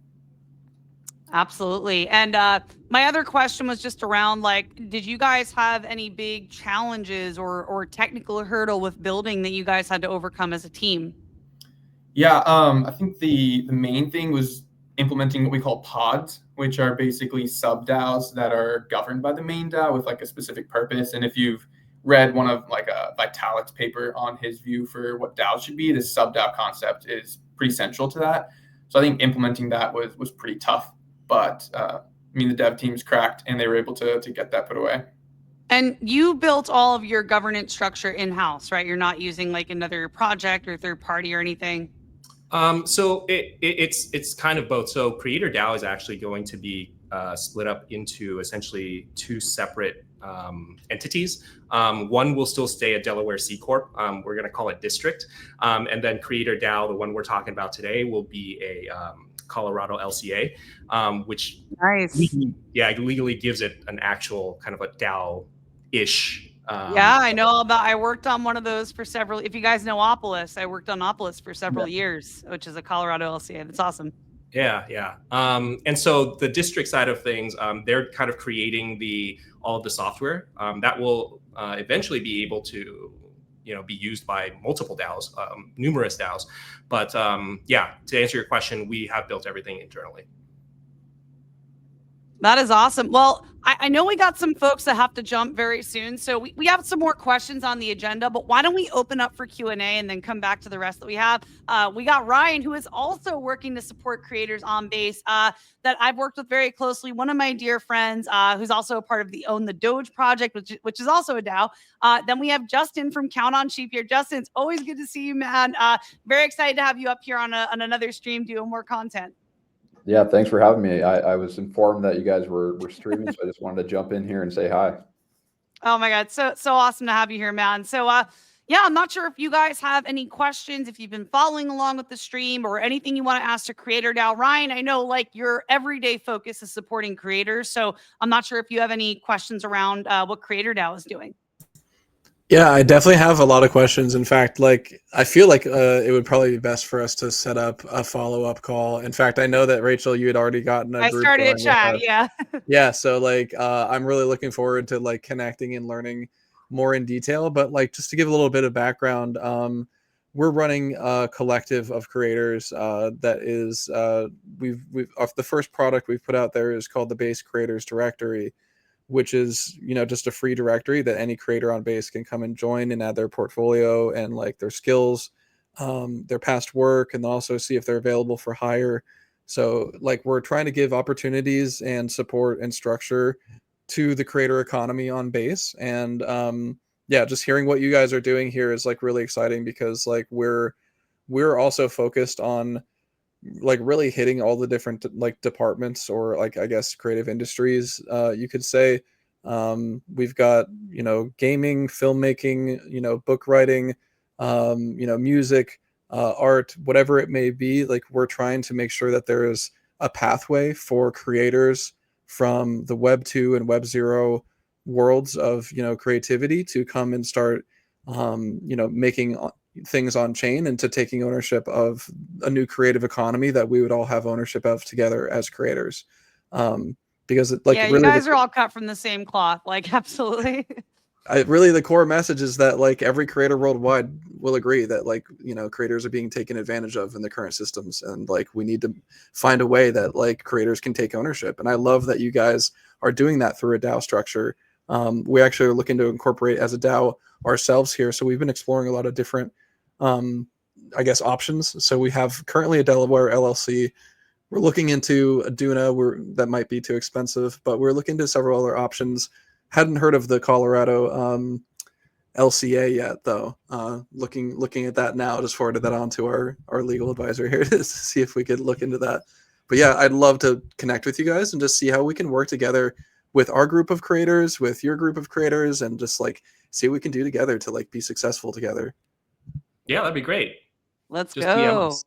Absolutely. And my other question was just around, like, did you guys have any big challenges or technical hurdle with building that you guys had to overcome as a team? Yeah, I think the main thing was implementing what we call pods, which are basically sub DAOs that are governed by the main DAO with like a specific purpose. And if you've read one of like a Vitalik's paper on his view for what DAO should be, this sub DAO concept is pretty central to that. So I think implementing that was pretty tough, but I mean, the dev teams cracked and they were able to get that put away. And you built all of your governance structure in-house, right? You're not using like another project or third party or anything? So it's kind of both. So Creator DAO is actually going to be split up into essentially 2 separate entities. One will still stay a Delaware C Corp. We're going to call it District. And then Creator DAO, the one we're talking about today, will be a Colorado LCA, which nice. legally gives it an actual kind of a DAO-ish. Yeah, I know I worked on one of those for several, if you guys know Opolis, I worked on Opolis for several years, which is a Colorado LCA. That's awesome. Yeah. And so the district side of things, they're kind of creating all of the software that will eventually be able to, be used by multiple DAOs, numerous DAOs. But to answer your question, we have built everything internally. That is awesome. Well, I know we got some folks that have to jump very soon, so we have some more questions on the agenda, but why don't we open up for Q&A and then come back to the rest that we have. We got Ryan, who is also working to support creators on Base, that I've worked with very closely, one of my dear friends, who's also a part of the Own the Doge project, which is also a DAO. Then we have Justin from Count on Sheep here. Justin, it's always good to see you, man. Very excited to have you up here on another stream doing more content. Yeah, thanks for having me. I was informed that you guys were streaming, so I just wanted to jump in here and say hi. Oh my God, so awesome to have you here, man. So yeah, I'm not sure if you guys have any questions, if you've been following along with the stream or anything you want to ask to Creator DAO. Ryan, I know like your everyday focus is supporting creators, so I'm not sure if you have any questions around what Creator DAO is doing. Yeah, I definitely have a lot of questions. In fact, like I feel like it would probably be best for us to set up a follow-up call. In fact, I know that Rachel, you had already gotten a group started a going with chat, us. yeah. Yeah, so like I'm really looking forward to like connecting and learning more in detail. But like just to give a little bit of background, we're running a collective of creators that is we've the first product we've put out there is called the Base Creators Directory, which is, you know, just a free directory that any creator on Base can come and join and add their portfolio and like their skills, their past work, and also see if they're available for hire. So like we're trying to give opportunities and support and structure to the creator economy on Base. And yeah, just hearing what you guys are doing here is like really exciting because like we're also focused on like really hitting all the different like departments or like I guess creative industries, you could say. We've got, you know, gaming, filmmaking, you know, book writing, you know, music, art, whatever it may be. Like we're trying to make sure that there is a pathway for creators from the Web 2 and Web 0 worlds of, you know, creativity to come and start you know, making things on chain and to taking ownership of a new creative economy that we would all have ownership of together as creators. Because it, like, yeah, really you guys are all cut from the same cloth, like absolutely. really the core message is that like every creator worldwide will agree that like, you know, creators are being taken advantage of in the current systems, and like we need to find a way that like creators can take ownership. And I love that you guys are doing that through a DAO structure. We actually are looking to incorporate as a DAO ourselves here, so we've been exploring a lot of different I guess options. So we have currently a Delaware LLC. We're looking into a Duna. That might be too expensive, but we're looking into several other options. Hadn't heard of the Colorado LCA yet, though. Looking at that now. Just forwarded that on to our legal advisor here to see if we could look into that. But yeah, I'd love to connect with you guys and just see how we can work together with our group of creators, with your group of creators, and just like see what we can do together to like be successful together. Yeah, that'd be great. Let's Just DM go. us.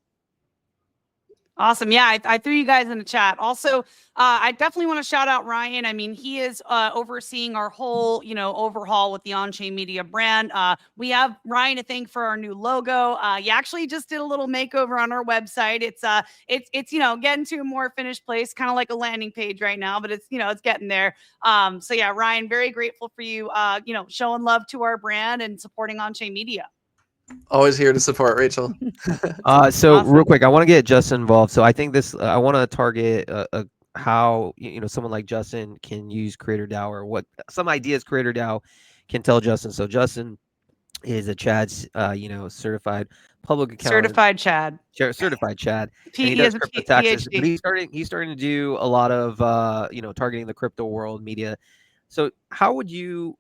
Awesome. Yeah, I threw you guys in the chat. Also, I definitely want to shout out Ryan. I mean, he is overseeing our whole, you know, overhaul with the Onchain Media brand. We have Ryan to thank for our new logo. He actually just did a little makeover on our website. It's you know, getting to a more finished place, kind of like a landing page right now, but it's, you know, it's getting there. So yeah, Ryan, very grateful for you, you know, showing love to our brand and supporting Onchain Media. Always here to support, Rachel. So Awesome. real quick, I want to get Justin involved. So I think this, I want to target how, you know, someone like Justin can use Creator DAO, or what some ideas Creator DAO can tell Justin. So Justin is a Chad's, you know, certified public accountant. Certified Chad. Certified Chad. And he He does has a crypto taxes, PhD. but he's starting to do a lot of you know, targeting the crypto world media. So how would you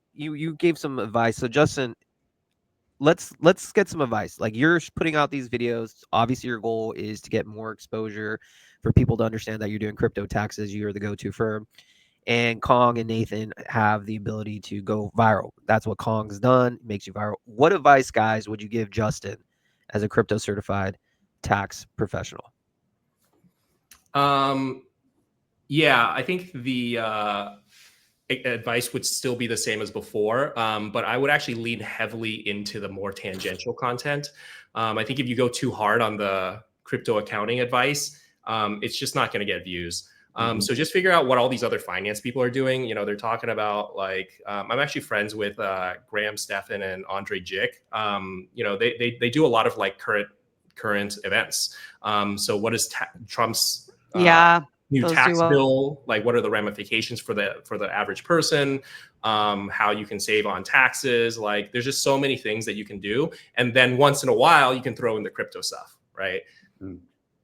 gave some advice. So Justin, let's get some advice. Like, you're putting out these videos. Obviously your goal is to get more exposure for people to understand that you're doing crypto taxes. You're the go-to firm. And Kong and Nathan have the ability to go viral. That's what Kong's done. It makes you viral. What advice, guys, would you give Justin as a crypto certified tax professional? Yeah, I think the advice would still be the same as before, but I would actually lean heavily into the more tangential content. I think if you go too hard on the crypto accounting advice, it's just not going to get views. So just figure out what all these other finance people are doing. You know, they're talking about like, I'm actually friends with Graham Stephan and Andre Jick. You know, they do a lot of like current events. So what is Trump's new Those tax do, bill, like what are the ramifications for the average person, how you can save on taxes. Like there's just so many things that you can do. And then once in a while, you can throw in the crypto stuff, right?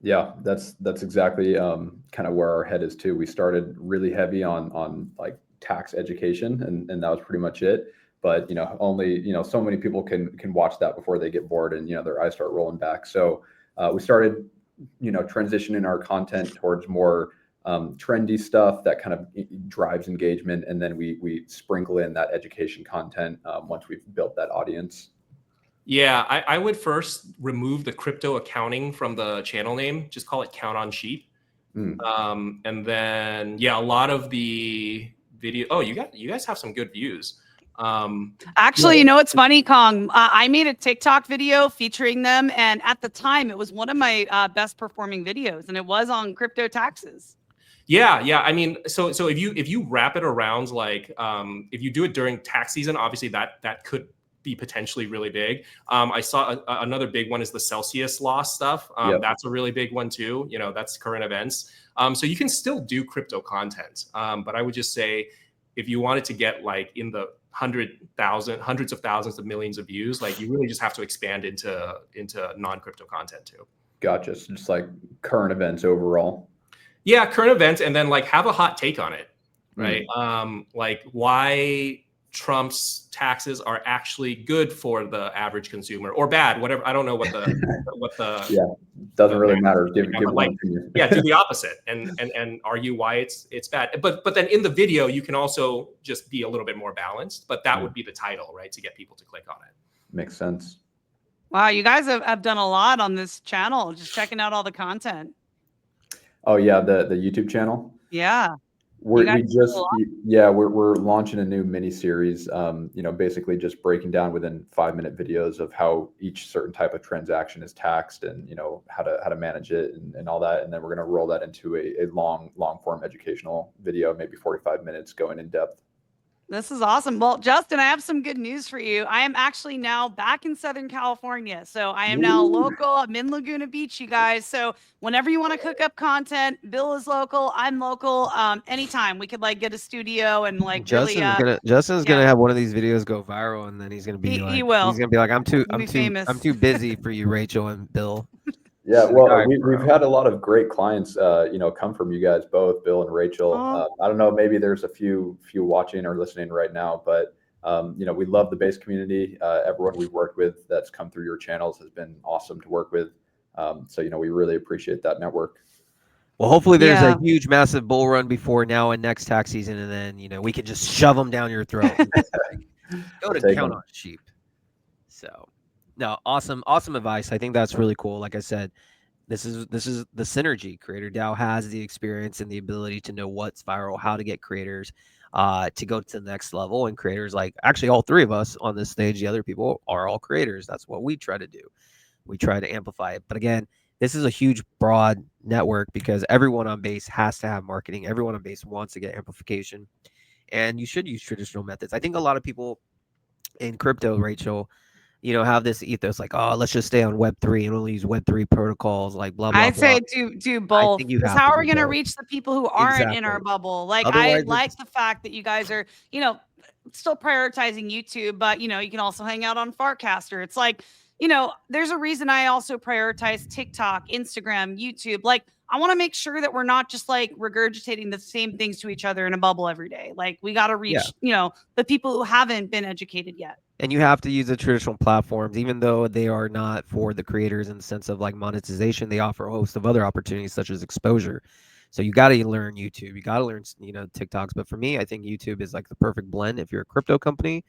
Yeah, that's exactly kind of where our head is too. We started really heavy on like tax education, and that was pretty much it. But only so many people can watch that before they get bored and their eyes start rolling back. So we started transitioning our content towards more trendy stuff that kind of drives engagement, and then we sprinkle in that education content once we've built that audience. Yeah, I would first remove the crypto accounting from the channel name. Just call it Count on Sheep. And then, yeah, a lot of the video. Oh, you guys have some good views. Actually, you know what's funny, Kong? I made a TikTok video featuring them, and at the time, it was one of my best performing videos, and it was on crypto taxes. Yeah. I mean, so if you wrap it around like if you do it during tax season, obviously that could be potentially really big. I saw another big one is the Celsius loss stuff. That's a really big one too. That's current events. So you can still do crypto content, but I would just say if you wanted to get like in the hundreds of thousands of millions of views, like you really just have to expand into non-crypto content too. Gotcha. So just like current events overall. Yeah, current events, and then like have a hot take on it, right? Like why Trump's taxes are actually good for the average consumer or bad, whatever. I don't know what the yeah, doesn't really matter. Give like, yeah, do the opposite and argue why it's bad. But then in the video you can also just be a little bit more balanced. But that would be the title, right? To get people to click on it. Makes sense. Wow, you guys have done a lot on this channel. Just checking out all the content. Oh yeah, the YouTube channel. Yeah. We're launching a new mini series, basically just breaking down within 5-minute videos of how each certain type of transaction is taxed and, how to manage it and all that. And then we're going to roll that into a long form educational video, maybe 45 minutes going in depth. This is awesome. Well, Justin, I have some good news for you. I am actually now back in Southern California. So I am now local. I'm in Laguna Beach, you guys. So whenever you want to cook up content, Bill is local. I'm local. Anytime we could like get a studio and like Justin's gonna have one of these videos go viral, and then he's gonna be he will. He's gonna be like, I'm too busy for you, Rachel and Bill. Yeah, well, we've had a lot of great clients, come from you guys both, Bill and Rachel. I don't know, maybe there's a few watching or listening right now, but we love the base community. Everyone we've worked with that's come through your channels has been awesome to work with. So we really appreciate that network. Well, hopefully there's a huge, massive bull run before now and next tax season, and then we can just shove them down your throat. Go to Count on Sheep. So. No, awesome advice. I think that's really cool. Like I said, this is the synergy. Creator DAO has the experience and the ability to know what's viral, how to get creators to go to the next level. And creators, like actually all three of us on this stage, the other people are all creators. That's what we try to do. We try to amplify it. But again, this is a huge, broad network because everyone on base has to have marketing. Everyone on base wants to get amplification, and you should use traditional methods. I think a lot of people in crypto, Rachel, have this ethos like, oh, let's just stay on Web3 and only use Web3 protocols, like blah, blah, I'd blah. say do both. Because how are we going to reach the people who aren't in our bubble? Like, I like the fact that you guys are, still prioritizing YouTube, but, you can also hang out on Farcaster. It's like, there's a reason I also prioritize TikTok, Instagram, YouTube. Like, I want to make sure that we're not just like regurgitating the same things to each other in a bubble every day. Like, we got to reach, the people who haven't been educated yet. And you have to use the traditional platforms, even though they are not for the creators in the sense of like monetization. They offer a host of other opportunities such as exposure. So you got to learn YouTube. You got to learn, TikToks. But for me, I think YouTube is like the perfect blend if you're a crypto company,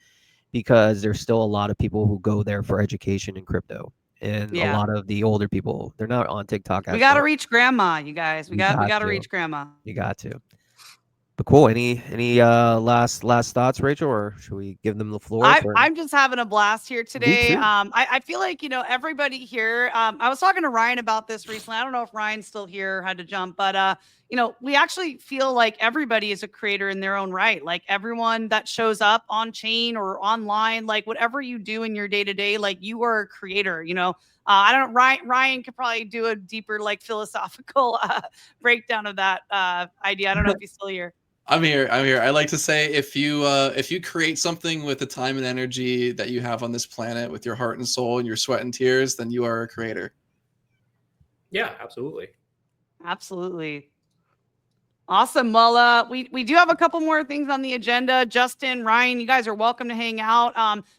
because there's still a lot of people who go there for education in crypto. And a lot of the older people, they're not on TikTok. We got to reach grandma, you guys. We got to reach grandma. You got to. But cool. Any last thoughts, Rachel, or should we give them the floor? I'm just having a blast here today. too. I feel like, everybody here, I was talking to Ryan about this recently. I don't know if Ryan's still here or had to jump, but, we actually feel like everybody is a creator in their own right. Like everyone that shows up on chain or online, like whatever you do in your day to day, like you are a creator, I don't, Ryan could probably do a deeper, like philosophical breakdown of that idea. I don't know if he's still here. I'm here. I like to say if you create something with the time and energy that you have on this planet with your heart and soul and your sweat and tears, then you are a creator. Yeah, absolutely. Absolutely. Awesome. Well, we do have a couple more things on the agenda. Justin, Ryan, you guys are welcome to hang out.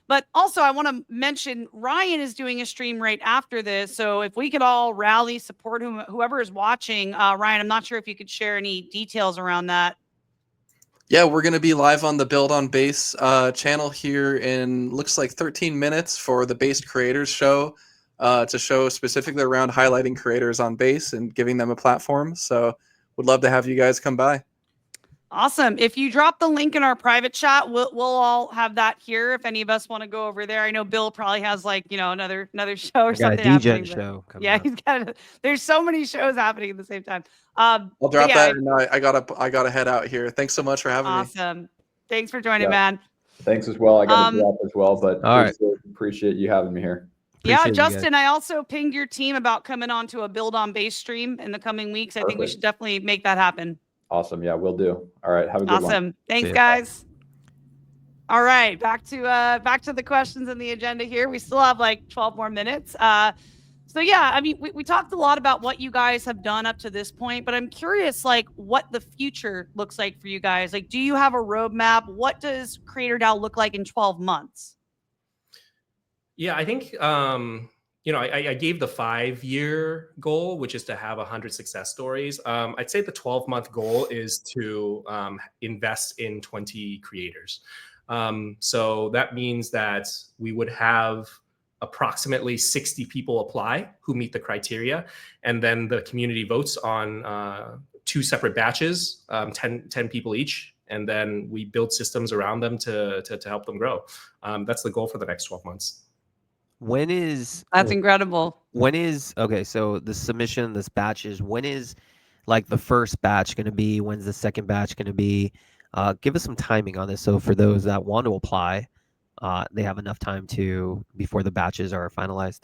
But also I want to mention Ryan is doing a stream right after this. So if we could all rally, support whoever is watching, Ryan, I'm not sure if you could share any details around that. Yeah, we're going to be live on the Build on Base channel here in looks like 13 minutes for the Base Creators Show to show specifically around highlighting creators on Base and giving them a platform. So would love to have you guys come by. Awesome. If you drop the link in our private chat, we'll all have that here. If any of us want to go over there, I know Bill probably has like, another show or Got a something. DJ show coming Yeah, up. there's so many shows happening at the same time. I'll drop that. And I gotta head out here. Thanks so much for having me. Awesome. Thanks for joining, man. Thanks as well. I got to drop as well, but all right. Appreciate you having me here. Yeah, Justin, I also pinged your team about coming on to a Build on Base stream in the coming weeks. I think we should definitely make that happen. Awesome. Yeah, we'll do. All right. Have a good one. Awesome. Thanks, guys. All right. Back to the questions in the agenda here. We still have like 12 more minutes. So yeah, I mean, we talked a lot about what you guys have done up to this point, but I'm curious, like, what the future looks like for you guys. Like, do you have a roadmap? What does Creator DAO look like in 12 months? Yeah, I think I gave the 5-year goal, which is to have 100 success stories. I'd say the 12-month goal is to invest in 20 creators. So that means that we would have approximately 60 people apply who meet the criteria. And then the community votes on 2 separate batches, 10 people each. And then we build systems around them to help them grow. That's the goal for the next 12 months. That's incredible. Okay, so the submission, this batches, when is like the first batch going to be? When's the second batch going to be? Give us some timing on this. So for those that want to apply, they have enough time before the batches are finalized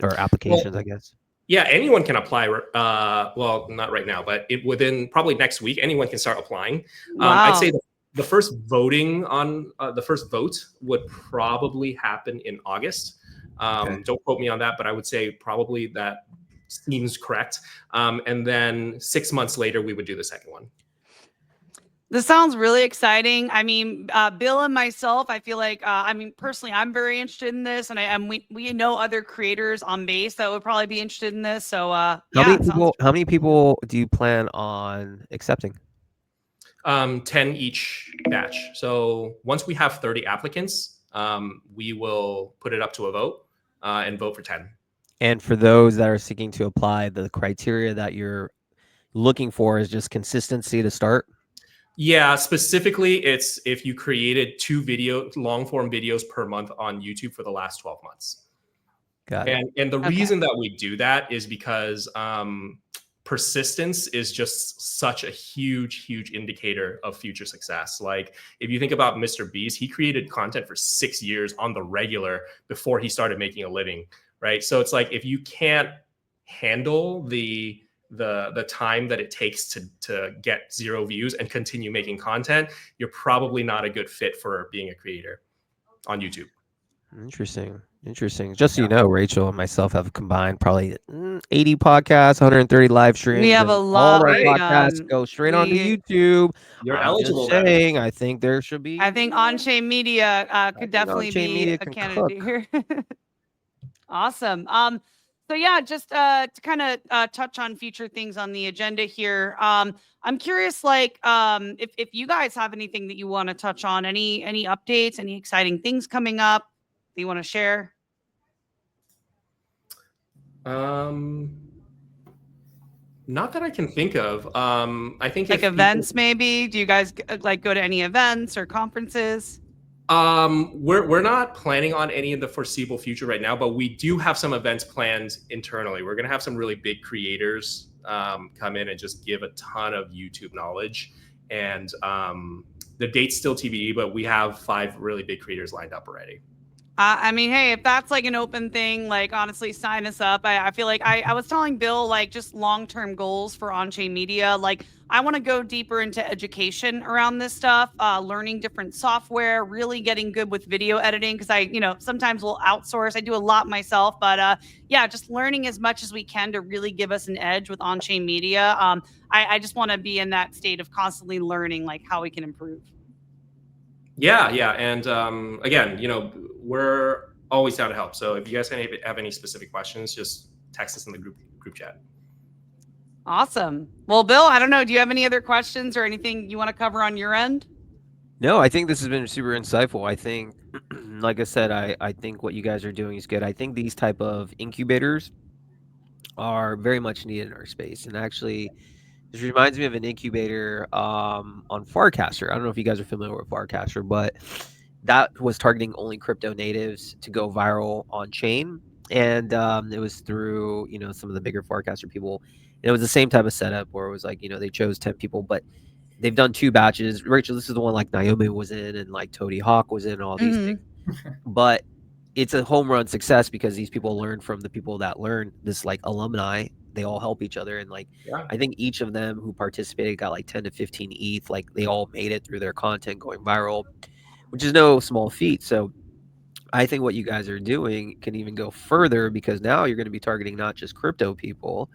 or applications, I guess. Yeah, anyone can apply. Well, not right now, but within probably next week, anyone can start applying. Wow. I'd say the first voting on the first vote would probably happen in August. Don't quote me on that, but I would say probably that seems correct. And then 6 months later, we would do the second one. This sounds really exciting. I mean, Bill and myself, I feel like, personally, I'm very interested in this, and we know other creators on Base that would probably be interested in this. So, how many people do you plan on accepting? 10 each batch. So once we have 30 applicants, we will put it up to a vote and vote for 10. And for those that are seeking to apply, the criteria that you're looking for is just consistency to start? Yeah, specifically, it's if you created 2 long form videos per month on YouTube for the last 12 months. Got it. And the reason that we do that is because persistence is just such a huge indicator of future success. Like if you think about Mr. Beast, he created content for 6 years on the regular before he started making a living, right? So it's like if you can't handle the time that it takes to get 0 views and continue making content, you're probably not a good fit for being a creator on YouTube. Interesting. Just so you know, Rachel and myself have combined probably 80 podcasts, 130 live streams. We have a lot. All our podcasts go straight onto YouTube. You're I'm eligible. Just saying, I think there should be. I think Onchain Media could definitely be a candidate here. Awesome. So yeah, just to kind of touch on future things on the agenda here. I'm curious, like, if you guys have anything that you want to touch on, any updates, any exciting things coming up that you want to share? Not that I can think of. I think Like if events, maybe? Do you guys like go to any events or conferences? We're not planning on any in the foreseeable future right now, but we do have some events planned internally. We're going to have some really big creators come in and just give a ton of YouTube knowledge. And the date's still TBD, but we have 5 really big creators lined up already. I mean, hey, if that's like an open thing, like honestly, sign us up. I feel like I was telling Bill, like just long-term goals for Onchain Media. Like I want to go deeper into education around this stuff, learning different software, really getting good with video editing. Cause sometimes we'll outsource. I do a lot myself, but yeah, just learning as much as we can to really give us an edge with Onchain Media. I just want to be in that state of constantly learning like how we can improve. Yeah. And again, we're always down to help. So if you guys have any specific questions, just text us in the group chat. Awesome. Well, Bill, I don't know. Do you have any other questions or anything you want to cover on your end? No, I think this has been super insightful. I think, like I said, I think what you guys are doing is good. I think these type of incubators are very much needed in our space. And actually, this reminds me of an incubator on Farcaster. I don't know if you guys are familiar with Farcaster, but that was targeting only crypto natives to go viral on chain. And it was through, some of the bigger Farcaster people. And it was the same type of setup where it was like, they chose 10 people, but they've done 2 batches. Rachel, this is the one like Naomi was in and like Toady Hawk was in and all these things. But it's a home run success because these people learn from the people that learn. This like alumni, they all help each other. And like, I think each of them who participated got like 10 to 15 ETH. Like they all made it through their content going viral, which is no small feat. So I think what you guys are doing can even go further because now you're going to be targeting not just crypto people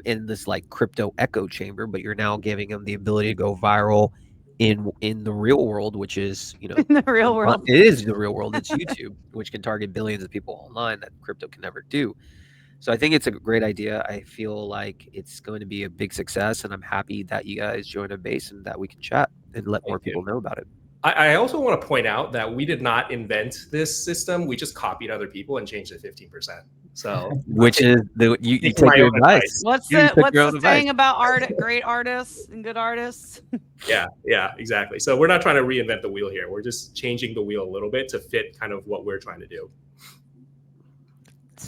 in this like crypto echo chamber, but you're now giving them the ability to go viral in the real world, which is, in the real world. It is the real world. It's YouTube, which can target billions of people online that crypto can never do. So I think it's a great idea. I feel like it's going to be a big success, and I'm happy that you guys joined a base and that we can chat and let more people know about it. I also want to point out that we did not invent this system. We just copied other people and changed it 15%. So, which is you take your advice. What's the saying about great artists and good artists? Yeah, exactly. So we're not trying to reinvent the wheel here. We're just changing the wheel a little bit to fit kind of what we're trying to do.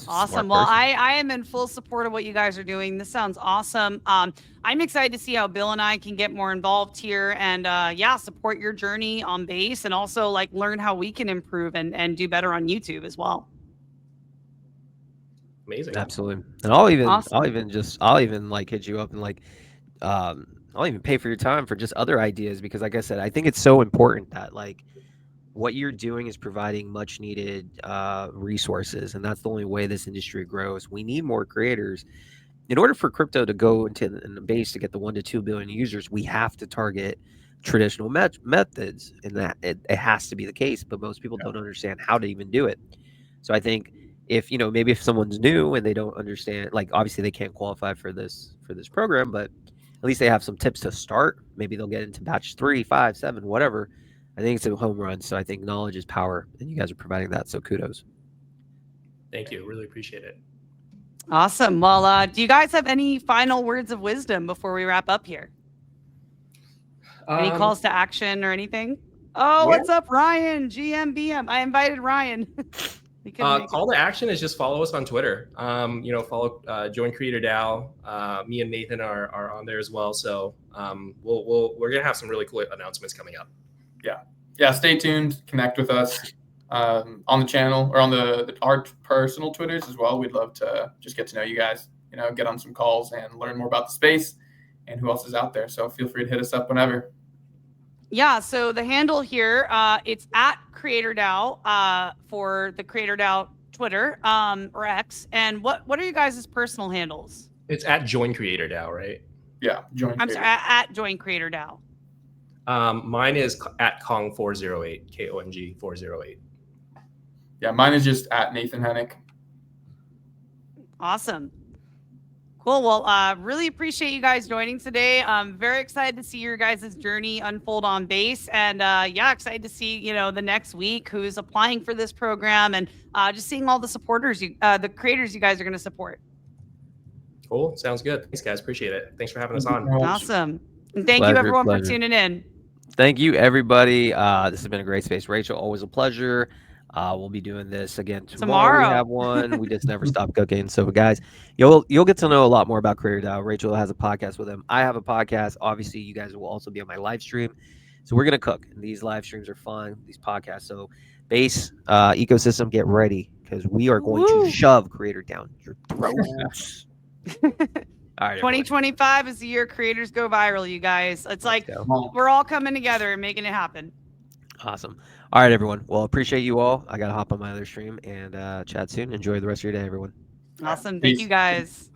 Awesome. Well, I am in full support of what you guys are doing. This sounds awesome. I'm excited to see how Bill and I can get more involved here and support your journey on base and also like learn how we can improve and do better on YouTube as well. Amazing. Absolutely. And I'll even like hit you up and like I'll even pay for your time for just other ideas because like I said, I think it's so important that like what you're doing is providing much needed resources, and that's the only way this industry grows. We need more creators. In order for crypto to go into the base to get the 1 to 2 billion users, we have to target traditional methods, and that it has to be the case. But most people don't understand how to even do it. So I think if maybe if someone's new and they don't understand, like obviously they can't qualify for this program, but at least they have some tips to start. Maybe they'll get into batch 3, 5, 7, whatever. I think it's a home run. So I think knowledge is power, and you guys are providing that. So kudos. Thank you. Really appreciate it. Awesome. Well, do you guys have any final words of wisdom before we wrap up here? Any calls to action or anything? Oh, what's up, Ryan? GMBM. I invited Ryan. Call to action is just follow us on Twitter. Follow join Creator DAO. Me and Nathan are on there as well. So we're gonna have some really cool announcements coming up. Yeah. Stay tuned. Connect with us on the channel or on our personal Twitters as well. We'd love to just get to know you guys. Get on some calls and learn more about the space and who else is out there. So feel free to hit us up whenever. Yeah. So the handle here, it's at Creator DAO for the Creator DAO Twitter or X. And what are you guys' personal handles? It's at Join Creator DAO, right? Yeah. At Join Creator DAO. Mine is at Kong408, KONG 408. Yeah, mine is just at Nathan Hennick. Awesome. Cool. Well, really appreciate you guys joining today. I'm very excited to see your guys' journey unfold on base. And excited to see, the next week who's applying for this program and just seeing all the supporters, the creators you guys are going to support. Cool. Sounds good. Thanks, guys. Appreciate it. Thanks for having us on. Awesome. And thank you Pleasure, everyone for pleasure. tuning in. Thank you, everybody. This has been a great space. Rachel, always a pleasure. We'll be doing this again tomorrow. We Tomorrow. have one. We just never stop cooking. So, guys, you'll get to know a lot more about Creator DAO. Rachel has a podcast with him. I have a podcast. Obviously, you guys will also be on my live stream. So we're gonna cook. And these live streams are fun. These podcasts. So, base ecosystem, get ready because we are going Woo. to shove Creator down your throats. All right, everyone. 2025 is the year creators go viral, you guys. It's Let's like go. we're all coming together and making it happen. Awesome. All right, everyone. Well, appreciate you all. I got to hop on my other stream and chat soon. Enjoy the rest of your day, everyone. Awesome. Thank Peace. you guys.